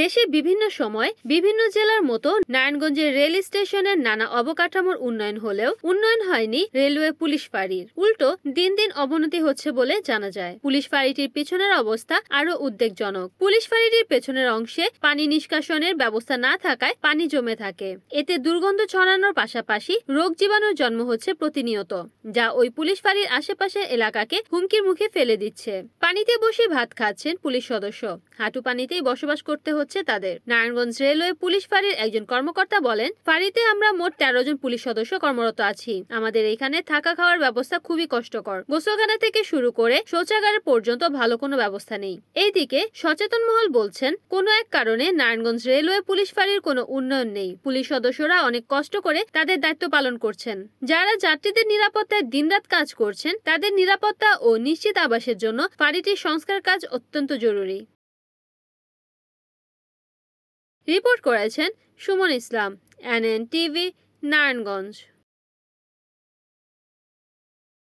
দেশে বিভিন্ন সময় বিভিন্ন জেলার মতো নারায়ণগঞ্জের রেল স্টেশনের নানা অবকাঠামোর উন্নয়ন হলেও উন্নয়ন হয়নি রেলওয়ে পুলিশ ফাঁড়ির। উল্টো দিন দিন অবনতি হচ্ছে বলে জানা যায়। পুলিশ ফাঁড়িটির পেছনের অবস্থা আরো উদ্বেগজনক। পুলিশ ফাঁড়িটির পেছনের অংশে পানি নিষ্কাশনের ব্যবস্থা না থাকায় পানি জমে থাকে। এতে দুর্গন্ধ ছড়ানোর পাশাপাশি রোগ জীবাণুর জন্ম হচ্ছে প্রতিনিয়ত, যা ওই পুলিশ ফাঁড়ির আশেপাশের এলাকাকে হুমকির মুখে ফেলে দিচ্ছে। পানিতে বসে ভাত খাচ্ছেন পুলিশ সদস্য, হাঁটু পানিতেই বসবাস করতে হচ্ছে তাদের। নারায়ণগঞ্জ রেলওয়ে পুলিশ ফাঁড়ির একজন কর্মকর্তা বলেন, ফাঁড়িতে আমরা মোট 13 জন পুলিশ সদস্য কর্মরত আছি। আমাদের এখানে থাকা খাওয়ার ব্যবস্থা খুবই কষ্টকর। গোসলখানা থেকে শুরু করে শৌচাগার পর্যন্ত ভালো কোনো ব্যবস্থা নেই। এইদিকে সচেতন মহল বলছেন, কোনো এক কারণে নারায়ণগঞ্জ রেলওয়ে পুলিশ ফাঁড়ির কোনো উন্নয়ন নেই। পুলিশ সদস্যরা অনেক কষ্ট করে তাদের দায়িত্ব পালন করছেন। যারা যাত্রীদের নিরাপত্তায় দিনরাত কাজ করছেন, তাদের নিরাপত্তা ও নিশ্চিত আবাসের জন্য ফাঁড়িটির সংস্কার কাজ অত্যন্ত জরুরি। রিপোর্ট করেছেন সুমন ইসলাম, এনএন টিভি, নারায়ণগঞ্জ।